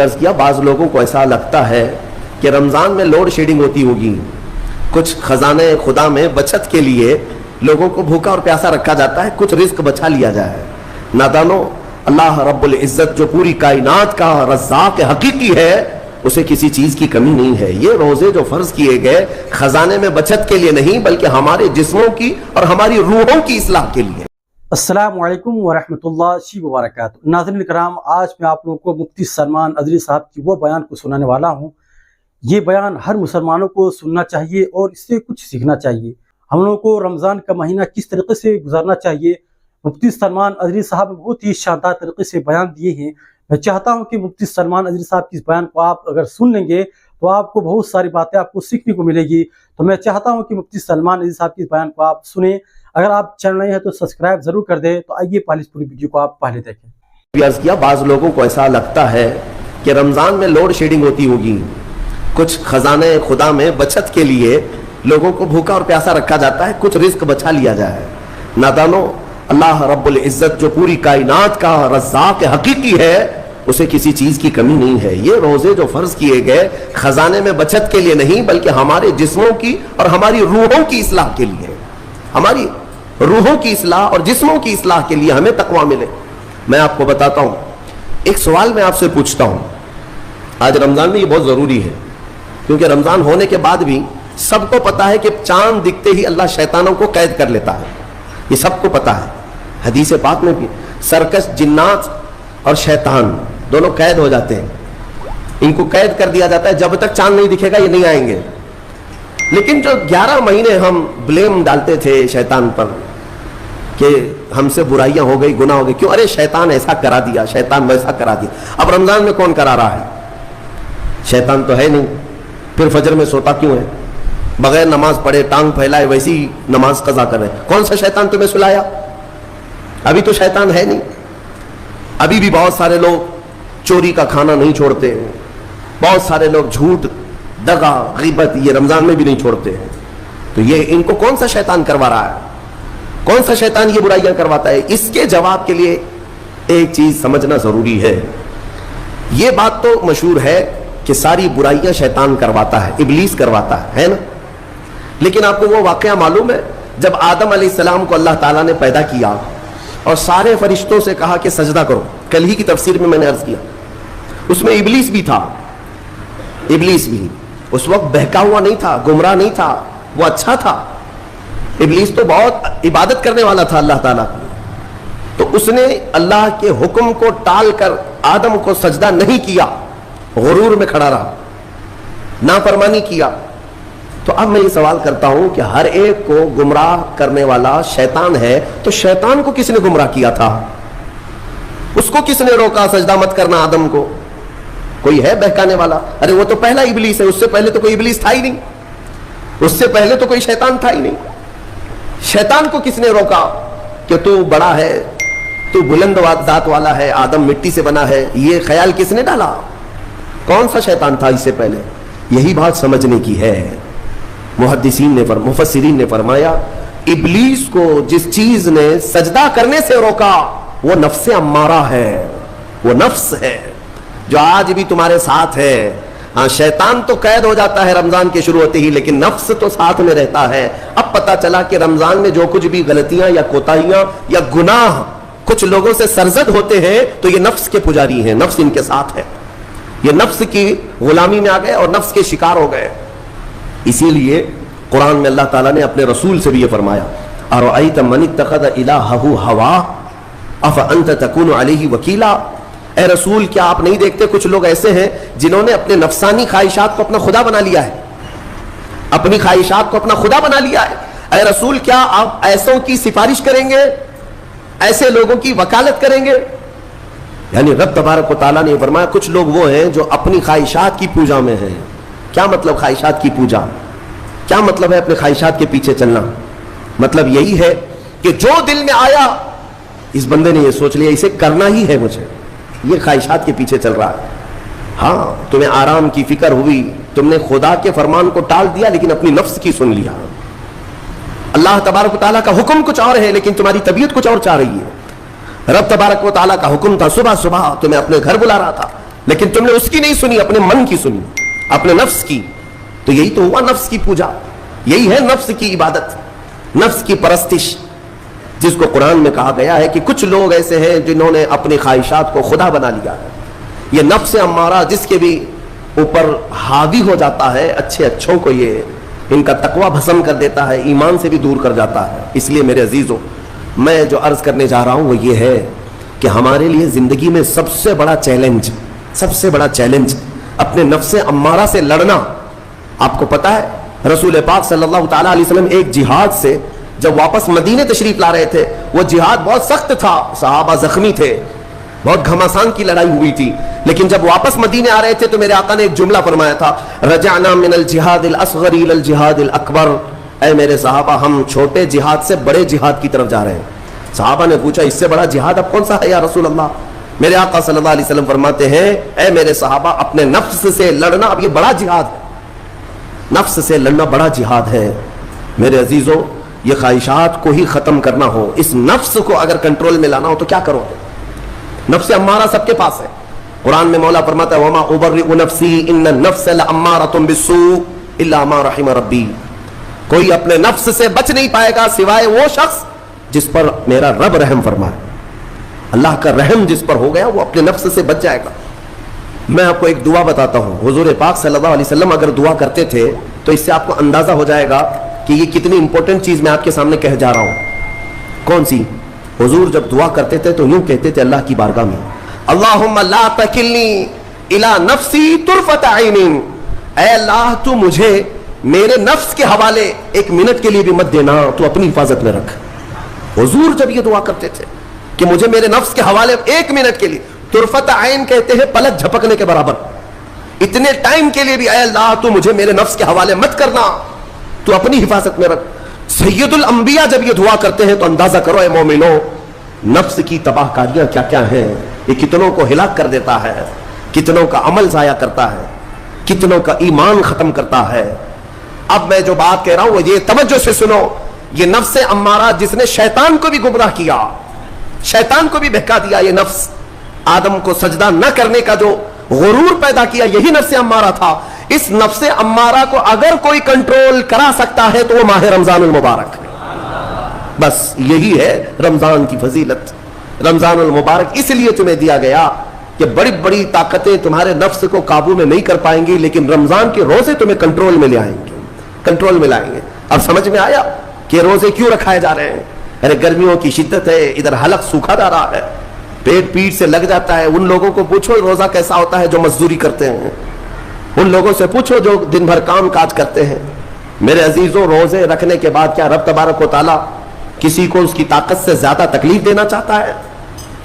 عرض کیا بعض لوگوں کو ایسا لگتا ہے کہ رمضان میں لوڈ شیڈنگ ہوتی ہوگی، کچھ خزانے خدا میں بچت کے لیے لوگوں کو بھوکا اور پیاسا رکھا جاتا ہے، کچھ رزق بچا لیا جائے۔ نادانو، اللہ رب العزت جو پوری کائنات کا رزاق حقیقی ہے اسے کسی چیز کی کمی نہیں ہے۔ یہ روزے جو فرض کیے گئے خزانے میں بچت کے لیے نہیں بلکہ ہمارے جسموں کی اور ہماری روحوں کی اصلاح کے لیے۔ السلام علیکم ورحمۃ اللہ وبرکاتہ۔ ناظرین کرام، آج میں آپ لوگوں کو مفتی سلمان ادری صاحب کی وہ بیان کو سنانے والا ہوں۔ یہ بیان ہر مسلمانوں کو سننا چاہیے اور اس سے کچھ سیکھنا چاہیے۔ ہم لوگوں کو رمضان کا مہینہ کس طریقے سے گزارنا چاہیے، مفتی سلمان ادری صاحب نے بہت ہی شاندار طریقے سے بیان دیے ہیں۔ میں چاہتا ہوں کہ مفتی سلمان ادری صاحب کی اس بیان کو آپ اگر سن لیں گے تو آپ کو بہت ساری باتیں آپ کو سیکھنے کو ملے گی۔ تو میں چاہتا ہوں کہ مفتی سلمان ادری صاحب کی اس بیان کو آپ سنیں۔ اگر آپ چینل نئے ہیں تو سبسکرائب ضرور کر دیں۔ تو آئیے پہلے اس پوری ویڈیو کو آپ پہلے دیکھیں۔ عرض کیا بعض لوگوں کو ایسا لگتا ہے کہ رمضان میں لوڈ شیڈنگ ہوتی ہوگی، کچھ خزانے خدا میں بچت کے لیے لوگوں کو بھوکا اور پیاسا رکھا جاتا ہے، کچھ رزق بچا لیا جائے۔ نادانو، اللہ رب العزت جو پوری کائنات کا رزاق حقیقی ہے اسے کسی چیز کی کمی نہیں ہے۔ یہ روزے جو فرض کیے گئے خزانے میں بچت کے لیے نہیں بلکہ ہمارے جسموں کی اور ہماری روحوں کی اصلاح کے لیے، ہماری روحوں کی اصلاح اور جسموں کی اصلاح کے لیے ہمیں تقویٰ ملے۔ میں آپ کو بتاتا ہوں، ایک سوال میں آپ سے پوچھتا ہوں۔ آج رمضان میں یہ بہت ضروری ہے کیونکہ رمضان ہونے کے بعد بھی سب کو پتا ہے کہ چاند دکھتے ہی اللہ شیطانوں کو قید کر لیتا ہے، یہ سب کو پتا ہے۔ حدیث پاک میں بھی سرکش جنات اور شیطان دونوں قید ہو جاتے ہیں، ان کو قید کر دیا جاتا ہے، جب تک چاند نہیں دکھے گا یہ نہیں آئیں گے۔ لیکن جو 11 مہینے ہم بلیم ڈالتے تھے شیطان پر کہ ہم سے برائیاں ہو گئی، گناہ ہو گئی، کیوں؟ ارے شیطان ایسا کرا دیا، شیطان ویسا کرا دیا۔ اب رمضان میں کون کرا رہا ہے؟ شیطان تو ہے نہیں، پھر فجر میں سوتا کیوں ہے؟ بغیر نماز پڑھے ٹانگ پھیلائے ویسی نماز قضا کر رہے ہیں۔ کون سا شیطان تمہیں سلایا؟ ابھی تو شیطان ہے نہیں۔ ابھی بھی بہت سارے لوگ چوری کا کھانا نہیں چھوڑتے، بہت سارے لوگ جھوٹ، دغا، غیبت یہ رمضان میں بھی نہیں چھوڑتے ہیں۔ تو یہ ان کو کون سا شیطان کروا رہا ہے؟ کون سا شیطان یہ برائیاں کرواتا ہے؟ اس کے جواب کے لیے ایک چیز سمجھنا ضروری ہے۔ یہ بات تو مشہور ہے کہ ساری برائیاں شیطان کرواتا ہے، ابلیس کرواتا ہے نا؟ لیکن آپ کو وہ واقعہ معلوم ہے جب آدم علیہ السلام کو اللہ تعالیٰ نے پیدا کیا اور سارے فرشتوں سے کہا کہ سجدہ کرو، کل ہی کی تفسیر میں نے عرض کیا، اس میں ابلیس بھی تھا۔ ابلیس بھی اس وقت بہکا ہوا نہیں تھا، گمراہ نہیں تھا، وہ اچھا تھا۔ ابلیس تو بہت عبادت کرنے والا تھا اللہ تعالیٰ کی، تو اس نے اللہ کے حکم کو ٹال کر آدم کو سجدہ نہیں کیا، غرور میں کھڑا رہا، نافرمانی کیا۔ تو اب میں یہ سوال کرتا ہوں کہ ہر ایک کو گمراہ کرنے والا شیطان ہے، تو شیطان کو کس نے گمراہ کیا تھا؟ اس کو کس نے روکا سجدہ مت کرنا آدم کو؟ کوئی ہے بہکانے والا؟ ارے وہ تو پہلا ابلیس ہے، اس سے پہلے تو کوئی ابلیس تھا ہی نہیں، اس سے پہلے تو کوئی شیطان تھا ہی نہیں۔ شیطان کو کس نے روکا کہ تو بڑا ہے، تو بلند ذات والا ہے، آدم مٹی سے بنا ہے؟ یہ خیال کس نے ڈالا؟ کون سا شیطان تھا اس سے پہلے؟ یہی بات سمجھنے کی ہے۔ محدثین نے مفسرین نے فرمایا ابلیس کو جس چیز نے سجدہ کرنے سے روکا وہ نفس امارہ ہے، وہ نفس ہے جو آج بھی تمہارے ساتھ ہے۔ ہاں، شیطان تو قید ہو جاتا ہے رمضان کے شروع ہوتے ہی، لیکن نفس تو ساتھ میں رہتا ہے۔ اب پتا چلا کہ رمضان میں جو کچھ بھی غلطیاں یا کوتاہیاں یا گناہ کچھ لوگوں سے سرزد ہوتے ہیں تو یہ نفس کے پجاری ہیں، نفس ان کے ساتھ ہے، یہ نفس کی غلامی میں آ گئے اور نفس کے شکار ہو گئے۔ اسی لیے قرآن میں اللہ تعالیٰ نے اپنے رسول سے بھی یہ فرمایا، اَرَأَيْتَ مَنِ اتَّخَذَ إِلَٰهَهُ هَوَاهُ أَفَأَنْتَ تَكُونُ عَلَيْهِ وَكِيلًا۔ اے رسول، کیا آپ نہیں دیکھتے کچھ لوگ ایسے ہیں جنہوں نے اپنے نفسانی خواہشات کو اپنا خدا بنا لیا ہے، اپنی خواہشات کو اپنا خدا بنا لیا ہے۔ اے رسول، کیا آپ ایسوں کی سفارش کریں گے، ایسے لوگوں کی وکالت کریں گے؟ یعنی رب تبارک و تعالیٰ نے فرمایا کچھ لوگ وہ ہیں جو اپنی خواہشات کی پوجا میں ہیں۔ کیا مطلب خواہشات کی پوجا؟ کیا مطلب ہے اپنے خواہشات کے پیچھے چلنا؟ مطلب یہی ہے کہ جو دل میں آیا اس بندے نے یہ سوچ لیا اسے کرنا ہی ہے مجھے، یہ خواہشات کے پیچھے چل رہا ہے۔ ہاں، تمہیں آرام کی فکر ہوئی، تم نے خدا کے فرمان کو ٹال دیا لیکن اپنی نفس کی سن لیا۔ اللہ تبارک و تعالیٰ کا حکم کچھ اور ہے لیکن تمہاری طبیعت کچھ اور چاہ رہی ہے۔ رب تبارک و تعالیٰ کا حکم تھا صبح صبح تمہیں اپنے گھر بلا رہا تھا، لیکن تم نے اس کی نہیں سنی، اپنے من کی سنی، اپنے نفس کی. تو یہی تو ہوا نفس کی پوجا، یہی ہے نفس کی عبادت، نفس کی پرستش، جس کو قرآن میں کہا گیا ہے کہ کچھ لوگ ایسے ہیں جنہوں نے اپنی خواہشات کو خدا بنا لیا ہے. یہ نفس امارہ جس کے بھی اوپر حاوی ہو جاتا ہے، اچھے اچھوں کو یہ ان کا تقوی بھسم کر دیتا ہے، ایمان سے بھی دور کر جاتا ہے. اس لیے میرے عزیزوں، میں جو عرض کرنے جا رہا ہوں وہ یہ ہے کہ ہمارے لیے زندگی میں سب سے بڑا چیلنج اپنے نفس امارہ سے لڑنا. آپ کو پتا ہے رسول پاک صلی اللہ تعالیٰ علیہ وسلم ایک جہاد سے جب واپس مدینے تشریف لا رہے تھے، وہ جہاد بہت سخت تھا، صحابہ زخمی تھے، بہت گھمسان کی لڑائی ہوئی تھی، لیکن جب واپس مدینے آ رہے تھے تو میرے آقا نے ایک جملہ فرمایا تھا، رجعنا من الجہاد الاصغر الى الجہاد الاکبر. اے میرے صحابہ، ہم چھوٹے جہاد سے بڑے جہاد کی طرف جا رہے ہیں. صحابہ نے پوچھا اس سے بڑا جہاد اب کون سا ہے یا رسول اللہ؟ میرے آقا صلی اللہ علیہ وسلم فرماتے ہیں، اے میرے صحابہ، اپنے نفس سے لڑنا اب یہ بڑا جہاد ہے، نفس سے لڑنا بڑا جہاد ہے. میرے عزیزوں، یہ خواہشات کو ہی ختم کرنا ہو، اس نفس کو اگر کنٹرول میں لانا ہو تو کیا کرو؟ نفس امارہ سب کے پاس ہے. قرآن میں مولا فرماتا ہے وما ابرئ نفسی ان النفس لامارۃ بالسوء الا ما رحم ربی. کوئی اپنے نفس سے بچ نہیں پائے گا سوائے وہ شخص جس پر میرا رب رحم فرمائے. اللہ کا رحم جس پر ہو گیا وہ اپنے نفس سے بچ جائے گا. میں آپ کو ایک دعا بتاتا ہوں. حضور پاک صلی اللہ علیہ وسلم اگر دعا کرتے تھے تو اس سے آپ کو اندازہ ہو جائے گا کہ یہ کتنی امپورٹنٹ چیز میں آپ کے سامنے کہہ جا رہا ہوں. کون سی؟ حضور جب دعا کرتے تھے تو یوں کہتے تھے اللہ کی بارگاہ میں، اللہم لا تکلنی الی نفسی طرفۃ عین. اے اللہ تو مجھے میرے نفس کے حوالے ایک منٹ کے لیے بھی مت دینا، تو اپنی حفاظت میں رکھ. حضور جب یہ دعا کرتے تھے کہ مجھے میرے نفس کے حوالے ایک منٹ کے لیے، طرفۃ عین کہتے ہیں پلک جھپکنے کے برابر، اتنے ٹائم کے لیے بھی اے اللہ تو مجھے میرے نفس کے حوالے مت کرنا، تو اپنی حفاظت میں رکھ. سید الانبیاء جب یہ دعا کرتے ہیں تو اندازہ کرو اے مومنو، نفس کی تباہ کاریاں کیا کیا ہیں. یہ کتنوں کو ہلاک کر دیتا ہے، کتنوں کا عمل ضائع کرتا ہے، کتنوں کا ایمان ختم کرتا ہے. اب میں جو بات کہہ رہا ہوں وہ یہ توجہ سے سنو. یہ نفس امارہ جس نے شیطان کو بھی گمراہ کیا، شیطان کو بھی بہکا دیا، یہ نفس آدم کو سجدہ نہ کرنے کا جو غرور پیدا کیا، یہی نفس امارہ تھا. اس نفس امارہ کو اگر کوئی کنٹرول کرا سکتا ہے تو وہ ماہ رمضان المبارک. بس یہی ہے رمضان کی فضیلت. رمضان المبارک اس لیے تمہیں دیا گیا کہ بڑی بڑی طاقتیں تمہارے نفس کو قابو میں نہیں کر پائیں گی، لیکن رمضان کے روزے تمہیں کنٹرول میں لے آئیں گے، کنٹرول میں لائیں گے. اب سمجھ میں آیا کہ روزے کیوں رکھائے جا رہے ہیں؟ ارے گرمیوں کی شدت ہے، ادھر حلق سوکھا جا رہا ہے، پیٹ پیٹ سے لگ جاتا ہے. ان لوگوں کو پوچھو روزہ کیسا ہوتا ہے جو مزدوری کرتے ہیں، ان لوگوں سے پوچھو جو دن بھر کام کاج کرتے ہیں. میرے عزیزوں، روزے رکھنے کے بعد کیا رب تبارک و تعالیٰ کسی کو اس کی طاقت سے زیادہ تکلیف دینا چاہتا ہے؟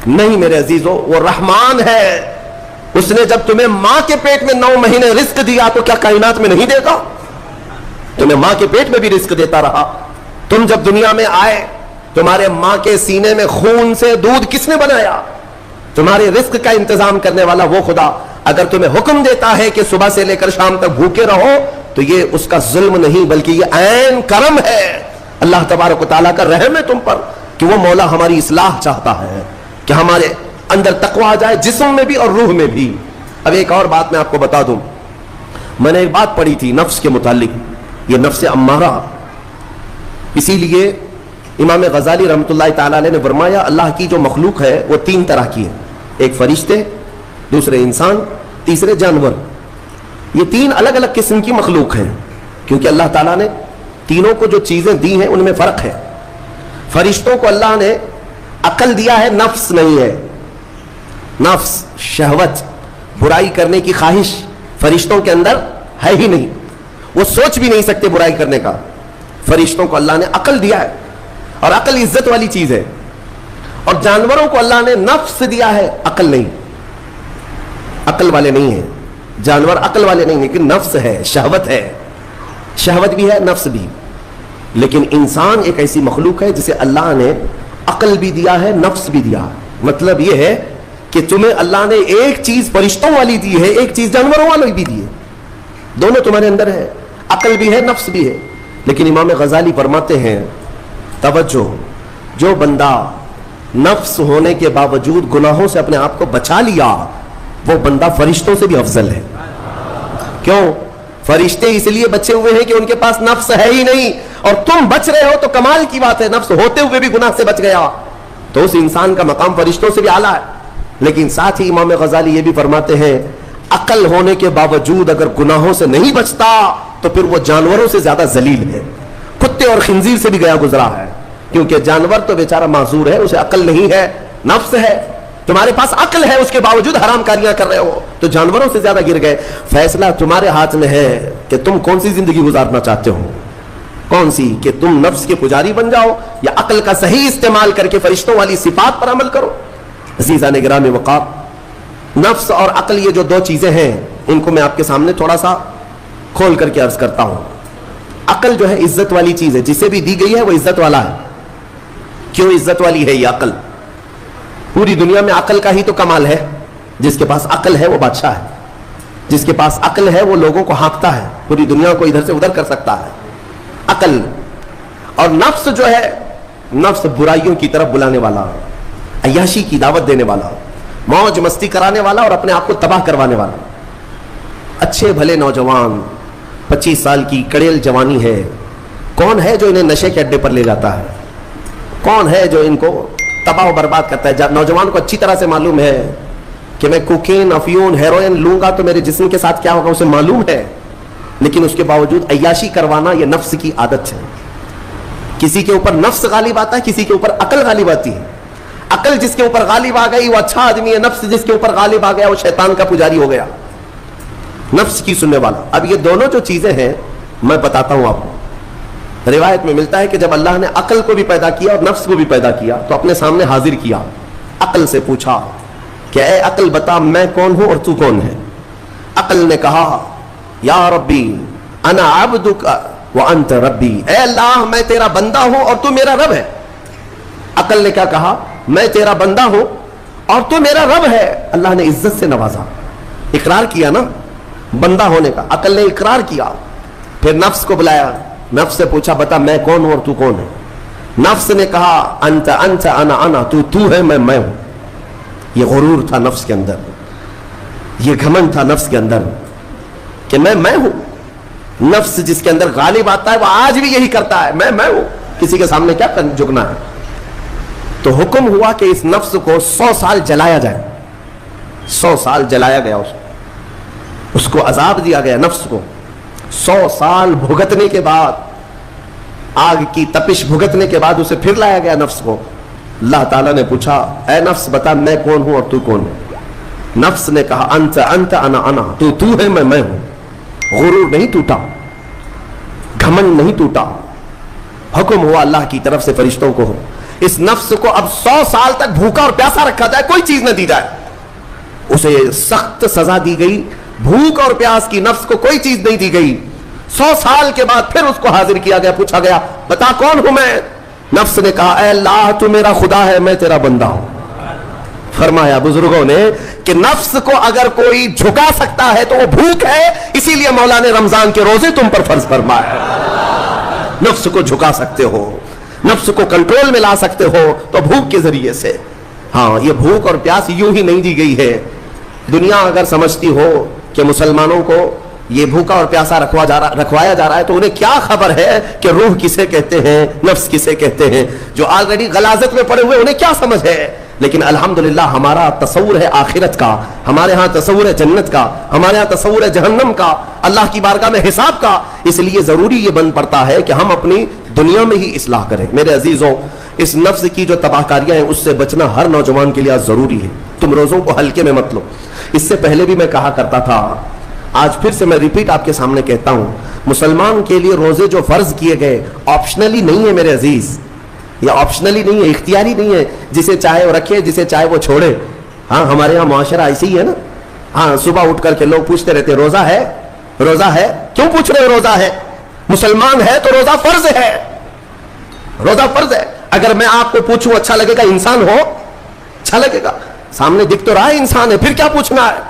نہیں میرے عزیزوں، وہ رحمان ہے. اس نے جب تمہیں ماں کے پیٹ میں 9 مہینے رزق دیا تو کیا کائنات میں نہیں دے گا؟ تمہیں ماں کے پیٹ میں بھی رزق دیتا رہا. تم جب دنیا میں آئے تمہارے ماں کے سینے میں خون سے دودھ کس نے بنایا؟ تمہارے رزق کا انتظام کرنے والا وہ خدا. اگر تمہیں حکم دیتا ہے کہ صبح سے لے کر شام تک بھوکے رہو تو یہ اس کا ظلم نہیں بلکہ یہ عین کرم ہے. اللہ تبارک و تعالیٰ کا رحم ہے تم پر کہ وہ مولا ہماری اصلاح چاہتا ہے کہ ہمارے اندر تقوی آ جائے، جسم میں بھی اور روح میں بھی. اب ایک اور بات میں آپ کو بتا دوں. میں نے ایک بات پڑھی تھی نفس کے متعلق، یہ نفس امارہ. اسی لیے امام غزالی رحمۃ اللہ تعالیٰ علیہ نے فرمایا اللہ کی جو مخلوق ہے وہ 3 طرح کی ہے. ایک فرشتے، دوسرے انسان، تیسرے جانور. یہ 3 الگ الگ قسم کی مخلوق ہیں کیونکہ اللہ تعالیٰ نے تینوں کو جو چیزیں دی ہیں ان میں فرق ہے. فرشتوں کو اللہ نے عقل دیا ہے، نفس نہیں ہے. نفس، شہوت، برائی کرنے کی خواہش فرشتوں کے اندر ہے ہی نہیں، وہ سوچ بھی نہیں سکتے برائی کرنے کا. فرشتوں کو اللہ نے عقل دیا ہے اور عقل عزت والی چیز ہے. اور جانوروں کو اللہ نے نفس دیا ہے، عقل نہیں. عقل والے نہیں ہیں جانور، عقل والے نہیں، لیکن نفس ہے، شہوت ہے. شہوت بھی ہے، نفس بھی. لیکن انسان ایک ایسی مخلوق ہے جسے اللہ نے عقل بھی دیا ہے، نفس بھی دیا. مطلب یہ ہے کہ تمہیں اللہ نے ایک چیز فرشتوں والی دی ہے، ایک چیز جانوروں والی بھی دی ہے. دونوں تمہارے اندر ہے، عقل بھی ہے، نفس بھی ہے. لیکن امام غزالی فرماتے ہیں توجہ، جو بندہ نفس ہونے کے باوجود گناہوں سے اپنے آپ کو بچا لیا، وہ بندہ فرشتوں سے بھی افضل ہے. کیوں؟ فرشتے اس لیے بچے ہوئے ہیں کہ ان کے پاس نفس ہے ہی نہیں, اور تم بچ رہے ہو تو کمال کی بات ہے. نفس ہوتے ہوئے بھی گناہ سے بچ گیا تو اس انسان کا مقام فرشتوں سے بھی اعلیٰ ہے. لیکن ساتھ ہی امام غزالی یہ بھی فرماتے ہیں عقل ہونے کے باوجود اگر گناہوں سے نہیں بچتا تو پھر وہ جانوروں سے زیادہ ذلیل ہے, کتے اور خنزیر سے بھی گیا گزرا ہے. کیونکہ جانور تو بیچارہ معذور ہے, اسے عقل نہیں ہے, نفس ہے. تمہارے پاس عقل ہے, اس کے باوجود حرام کاریاں کر رہے ہو تو جانوروں سے زیادہ گر گئے. فیصلہ تمہارے ہاتھ میں ہے کہ تم کون سی زندگی گزارنا چاہتے ہو, کون سی, کہ تم نفس کے پجاری بن جاؤ یا عقل کا صحیح استعمال کر کے فرشتوں والی صفات پر عمل کرو. عزیزان گرامی وقار, نفس اور عقل یہ جو دو چیزیں ہیں ان کو میں آپ کے سامنے تھوڑا سا کھول کر کے عرض کرتا ہوں. عقل جو ہے عزت والی چیز ہے, جسے بھی دی گئی ہے وہ عزت والا ہے. کیوں عزت والی ہے یہ عقل؟ پوری دنیا میں عقل کا ہی تو کمال ہے. جس کے پاس عقل ہے وہ بادشاہ ہے, جس کے پاس عقل ہے وہ لوگوں کو ہانکتا ہے, پوری دنیا کو ادھر سے ادھر کر سکتا ہے. عقل. اور نفس جو ہے, نفس برائیوں کی طرف بلانے والا, عیاشی کی دعوت دینے والا, موج مستی کرانے والا اور اپنے آپ کو تباہ کروانے والا. اچھے بھلے نوجوان 25 سال کی کڑیل جوانی ہے, کون ہے جو انہیں نشے کے اڈے پر لے جاتا ہے؟ کون ہے جو ان کو تباہ و برباد کرتا ہے؟ نوجوان کو اچھی طرح سے معلوم ہے کہ میں کوکین, افیون, ہیروئن لوں گا تو میرے جسم کے ساتھ کیا ہوگا, اسے معلوم ہے. لیکن اس کے باوجود عیاشی کروانا یہ نفس کی عادت ہے. کسی کے اوپر نفس غالب آتا ہے, کسی کے اوپر عقل غالب آتی ہے. عقل جس کے اوپر غالب آ گئی وہ اچھا آدمی ہے, نفس جس کے اوپر غالب آ گیا وہ شیطان کا پجاری ہو گیا, نفس کی سننے والا. اب یہ دونوں جو چیزیں ہیں میں بتاتا ہوں آپ کو. روایت میں ملتا ہے کہ جب اللہ نے عقل کو بھی پیدا کیا اور نفس کو بھی پیدا کیا تو اپنے سامنے حاضر کیا, عقل سے پوچھا کہ اے عقل بتا میں کون ہوں اور تو کون ہے؟ عقل نے کہا یا ربی انا عبدک وانت ربی, اے اللہ میں تیرا بندہ ہوں اور تو میرا رب ہے. عقل نے کیا کہا؟ میں تیرا بندہ ہوں اور تو میرا رب ہے. اللہ نے عزت سے نوازا, اقرار کیا نا بندہ ہونے کا. عقل نے اقرار کیا. پھر نفس کو بلایا, نفس سے پوچھا بتا میں کون ہوں اور تو کون ہے؟ نفس نے کہا انت انت انا انا, تو ہے میں ہوں. یہ غرور تھا نفس کے اندر, یہ گھمنڈ تھا نفس کے اندر کہ میں ہوں. نفس جس کے اندر غالب آتا ہے وہ آج بھی یہی کرتا ہے, میں ہوں, کسی کے سامنے کیا جھکنا ہے. تو حکم ہوا کہ اس نفس کو 100 سال جلایا جائے. 100 سال جلایا گیا, اس کو عذاب دیا گیا نفس کو. 100 سال بھگتنے کے بعد, آگ کی تپش بھگتنے کے بعد اسے پھر لایا گیا نفس کو. اللہ تعالیٰ نے پوچھا اے نفس بتا میں کون ہوں اور تو کون ہے؟ نفس نے کہا انت انت انا انا, تو ہے میں ہوں. غرور نہیں ٹوٹا, گھمنڈ نہیں ٹوٹا. حکم ہوا اللہ کی طرف سے فرشتوں کو, اس نفس کو اب 100 سال تک بھوکا اور پیاسا رکھا جائے, کوئی چیز نہ دی جائے. اسے سخت سزا دی گئی, بھوک اور پیاس کی نفس کو کوئی چیز نہیں دی گئی. 100 سال کے بعد پھر اس کو حاضر کیا گیا, پوچھا گیا بتا کون ہوں میں؟ نفس نے کہا اے اللہ تو میرا خدا ہے, میں تیرا بندہ ہوں. فرمایا بزرگوں نے کہ نفس کو اگر کوئی جھکا سکتا ہے تو وہ بھوک ہے, اسی لیے مولا نے رمضان کے روزے تم پر فرض فرمایا. نفس کو جھکا سکتے ہو, نفس کو کنٹرول میں لا سکتے ہو تو بھوک کے ذریعے سے. ہاں یہ بھوک اور پیاس یوں ہی نہیں دی گئی ہے. دنیا اگر سمجھتی ہو کہ مسلمانوں کو یہ بھوکا اور پیاسا رکھوایا جا رہا ہے تو انہیں کیا خبر ہے کہ روح کسے کہتے ہیں, نفس کسے کہتے ہیں. جو آلریڈی غلاظت میں پڑے ہوئے انہیں کیا سمجھ ہے. لیکن الحمدللہ ہمارا تصور ہے آخرت کا, ہمارے ہاں تصور ہے جنت کا, ہمارے ہاں تصور ہے جہنم کا, اللہ کی بارگاہ میں حساب کا. اس لیے ضروری یہ بن پڑتا ہے کہ ہم اپنی دنیا میں ہی اصلاح کریں. میرے عزیزوں, اس نفس کی جو تباہ کاریاں ہیں اس سے بچنا ہر نوجوان کے لیے ضروری ہے. تم روزوں کو ہلکے میں مت لو. اس سے پہلے بھی میں کہا کرتا تھا, آج پھر سے میں ریپیٹ آپ کے سامنے کہتا ہوں, مسلمان کے لیے روزے جو فرض کیے گئے آپشنلی نہیں ہے میرے عزیز, یہ آپشنلی نہیں ہے, اختیاری نہیں ہے. جسے چاہے وہ رکھے, جسے چاہے وہ چھوڑے. ہاں ہمارے یہاں معاشرہ ایسے ہی ہے نا. ہاں صبح اٹھ کر کے لوگ پوچھتے رہتے روزہ ہے, روزہ ہے. کیوں پوچھ رہے روزہ ہے؟ مسلمان ہے تو روزہ فرض ہے, روزہ فرض ہے. اگر میں آپ کو پوچھوں اچھا لگے گا؟ انسان ہو اچھا لگے گا, سامنے دکھ تو رہا ہے انسان ہے, پھر کیا پوچھنا ہے.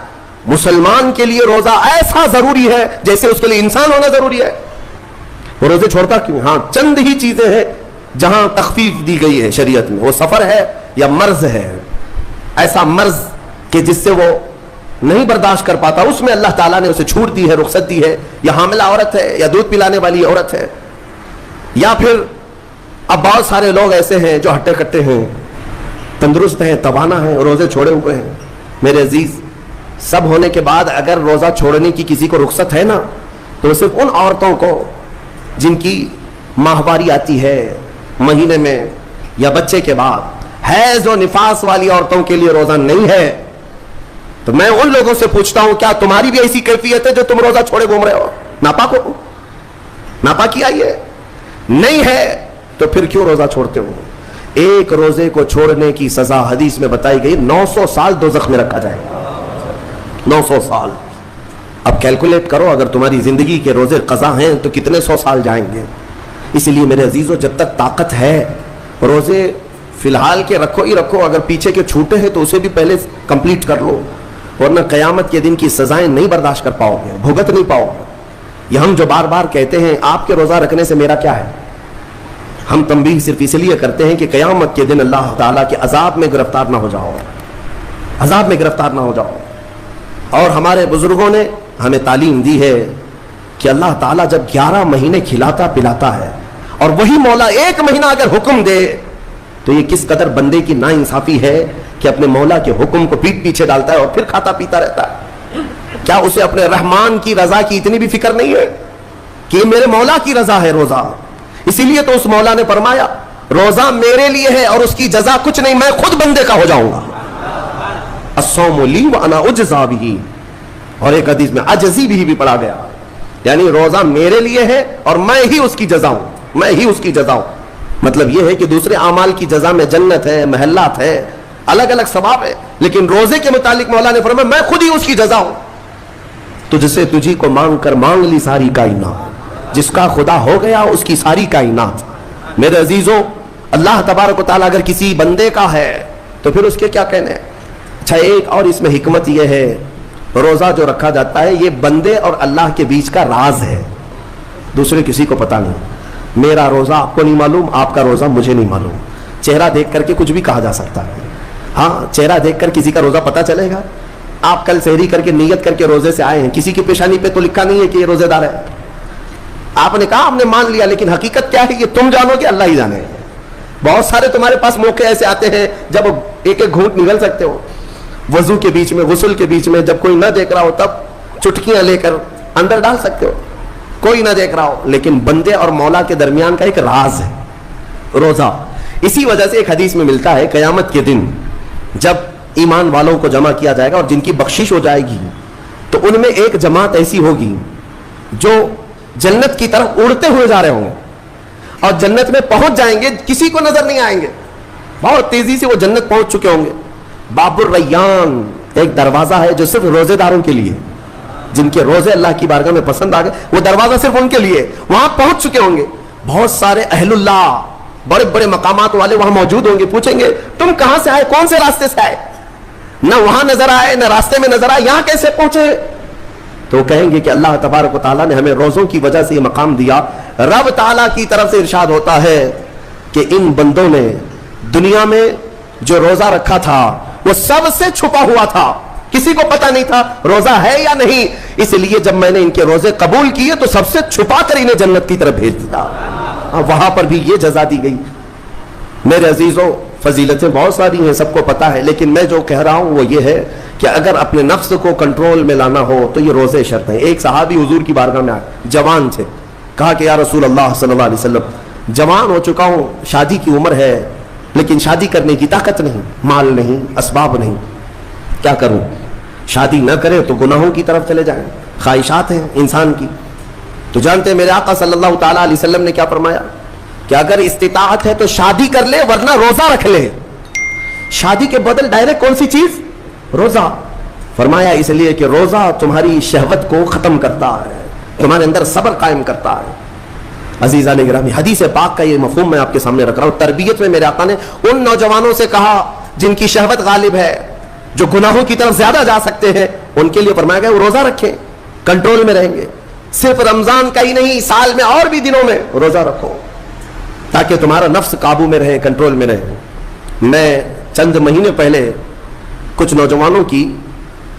مسلمان کے لیے روزہ ایسا ضروری ہے جیسے اس کے لیے انسان ہونا ضروری ہے. وہ روزے چھوڑتا کیوں؟ ہاں چند ہی چیزیں ہیں جہاں تخفیف دی گئی ہے شریعت میں. وہ سفر ہے یا مرض ہے, ایسا مرض کہ جس سے وہ نہیں برداشت کر پاتا، اس میں اللہ تعالیٰ نے اسے چھوٹ دی ہے، رخصت دی ہے. یا حاملہ عورت ہے، یا دودھ پلانے والی عورت ہے، یا پھر اب بہت سارے لوگ ایسے ہیں جو ہٹے کٹے ہیں، تندرست ہیں، توانا ہیں، روزے چھوڑے ہوئے ہیں. میرے عزیز، سب ہونے کے بعد اگر روزہ چھوڑنے کی کسی کو رخصت ہے نا، تو صرف ان عورتوں کو جن کی ماہواری آتی ہے مہینے میں یا بچے کے بعد، حیض و نفاس والی عورتوں کے لیے روزہ نہیں ہے. تو میں ان لوگوں سے پوچھتا ہوں، کیا تمہاری بھی ایسی کیفیت ہے جو تم روزہ چھوڑے گھوم رہے ہو؟ ناپاک ہو؟ ناپاکی آئی ہے؟ نہیں ہے تو پھر کیوں روزہ چھوڑتے ہو؟ ایک روزے کو چھوڑنے کی سزا حدیث میں بتائی گئی 900 سال دوزخ میں رکھا جائے گا. 900 سال. اب کیلکولیٹ کرو، اگر تمہاری زندگی کے روزے قضا ہیں تو کتنے 100 سال جائیں گے. اس لیے میرے عزیزو، جب تک طاقت ہے روزے فی الحال کے رکھو ہی رکھو. اگر پیچھے کے چھوٹے ہیں تو اسے بھی پہلے کمپلیٹ کر لو، ورنہ قیامت کے دن کی سزائیں نہیں برداشت کر پاؤ گے، بھگت نہیں پاؤ گے. یہ ہم جو بار بار کہتے ہیں آپ کے روزہ رکھنے سے میرا کیا ہے، ہم تنبیہ صرف اس لیے کرتے ہیں کہ قیامت کے دن اللہ تعالیٰ کے عذاب میں گرفتار نہ ہو جاؤ، عذاب میں گرفتار نہ ہو جاؤ. اور ہمارے بزرگوں نے ہمیں تعلیم دی ہے کہ اللہ تعالیٰ جب 11 مہینے کھلاتا پلاتا ہے اور وہی مولا ایک مہینہ اگر حکم دے تو یہ کس قدر بندے کی ناانصافی ہے کہ اپنے مولا کے حکم کو پیٹ پیچھے ڈالتا ہے اور پھر کھاتا پیتا رہتا ہے. کیا اسے اپنے رحمان کی رضا کی اتنی بھی فکر نہیں ہے کہ میرے مولا کی رضا ہے روزہ؟ اسی لیے تو اس مولا نے فرمایا روزہ میرے لیے ہے اور اس کی جزا کچھ نہیں، میں خود بندے کا ہو جاؤں گا. الصوم لی وانا اجزا بہ. اور ایک حدیث میں اجزی بھی پڑھا گیا، یعنی روزہ میرے لیے ہے اور میں ہی اس کی جزا ہوں، میں ہی اس کی جزا ہوں. مطلب یہ ہے کہ دوسرے اعمال کی جزا میں جنت ہے، محلات ہے، الگ الگ ثواب ہے، لیکن روزے کے متعلق مولا نے فرمایا میں خود ہی اس کی جزا ہوں. تجھ سے تجھی کو مانگ کر مانگ لی ساری کائنات، جس کا خدا ہو گیا اس کی ساری کائنات. میرے عزیزوں، اللہ تبارک و تعالیٰ اگر کسی بندے کا ہے تو پھر اس کے کیا کہنے ہیں. اچھا، ایک اور اس میں حکمت یہ ہے، روزہ جو رکھا جاتا ہے یہ بندے اور اللہ کے بیچ کا راز ہے، دوسرے کسی کو پتا نہیں. میرا روزہ آپ کو نہیں معلوم، آپ کا روزہ مجھے نہیں معلوم. چہرہ دیکھ کر کے کچھ بھی کہا جا سکتا ہے. ہاں، چہرہ دیکھ کر کسی کا روزہ پتا چلے گا. آپ کل سحری کر کے نیت کر کے روزے سے آئے ہیں، کسی کی پیشانی پہ تو لکھا نہیں ہے کہ یہ روزے دار ہے. آپ نے کہا، آپ نے مان لیا، لیکن حقیقت کیا ہے یہ تم جانو کہ اللہ ہی جانے. بہت سارے تمہارے پاس موقع ایسے آتے ہیں جب ایک ایک گھونٹ نگل سکتے ہو، وضو کے بیچ میں، غسل کے بیچ میں، جب کوئی نہ دیکھ رہا ہو تب چٹکیاں لے کر اندر ڈال سکتے ہو، کوئی نہ دیکھ رہا ہو. لیکن بندے اور مولا کے درمیان کا ایک راز ہے روزہ. اسی وجہ سے ایک حدیث میں ملتا ہے قیامت کے دن جب ایمان والوں کو جمع کیا جائے گا اور جن کی بخشش ہو جائے گی تو ان میں ایک جماعت ایسی ہوگی جو جنت کی طرف اڑتے ہوئے جا رہے ہوں گے اور جنت میں پہنچ جائیں گے، کسی کو نظر نہیں آئیں گے، بہت تیزی سے وہ جنت پہنچ چکے ہوں گے. باب الریان ایک دروازہ ہے جو صرف روزے داروں کے لیے، جن کے روزے اللہ کی بارگاہ میں پسند آ گئے، وہ دروازہ صرف ان کے لیے. وہاں پہنچ چکے ہوں گے. بہت سارے اہل اللہ، بڑے بڑے مقامات والے وہاں موجود ہوں گے. پوچھیں گے تم کہاں سے آئے، کون سے راستے سے آئے؟ نہ وہاں نظر آئے نہ راستے میں نظر آئے، یہاں کیسے پہنچے؟ تو کہیں گے کہ اللہ تبارک و تعالیٰ نے ہمیں روزوں کی وجہ سے یہ مقام دیا. رب تعالیٰ کی طرف سے ارشاد ہوتا ہے کہ ان بندوں نے دنیا میں جو روزہ رکھا تھا وہ سب سے چھپا ہوا تھا، کسی کو پتا نہیں تھا روزہ ہے یا نہیں. اس لیے جب میں نے ان کے روزے قبول کیے تو سب سے چھپا کر انہیں جنت کی طرف بھیج دیا. وہاں پر بھی یہ جزا دی گئی. میرے عزیزوں، فضیلتیں بہت ساری ہیں، سب کو پتا ہے، لیکن میں جو کہہ رہا ہوں وہ یہ ہے کہ اگر اپنے نفس کو کنٹرول میں لانا ہو تو یہ روزے شرط ہیں. ایک صحابی حضور کی بارگاہ میں آئے، جوان تھے. کہا کہ یا رسول اللہ صلی اللہ علیہ وسلم، جوان ہو چکا ہوں، شادی کی عمر ہے، لیکن شادی کرنے کی طاقت نہیں، مال نہیں، اسباب نہیں، کیا کروں؟ شادی نہ کرے تو گناہوں کی طرف چلے جائیں، خواہشات ہیں انسان کی. تو جانتے ہیں میرے آقا صلی اللہ تعالیٰ علیہ وسلم نے کیا فرمایا کہ اگر استطاعت ہے تو شادی کر لے ورنہ روزہ رکھ لے. شادی کے بدل ڈائریکٹ کون سی چیز؟ روزہ. فرمایا اس لیے کہ روزہ تمہاری شہوت کو ختم کرتا ہے، تمہارے اندر صبر قائم کرتا ہے. عزیزان گرامی، حدیث پاک کا یہ مفہوم میں آپ کے سامنے رکھ رہا ہوں. تربیت میں میرے آقا نے ان نوجوانوں سے کہا جن کی شہوت غالب ہے، جو گناہوں کی طرف زیادہ جا سکتے ہیں، ان کے لیے فرمایا گیا وہ روزہ رکھیں، کنٹرول میں رہیں گے. صرف رمضان کا ہی نہیں، سال میں اور بھی دنوں میں روزہ رکھو تاکہ تمہارا نفس قابو میں رہے، کنٹرول میں رہے. میں چند مہینے پہلے کچھ نوجوانوں کی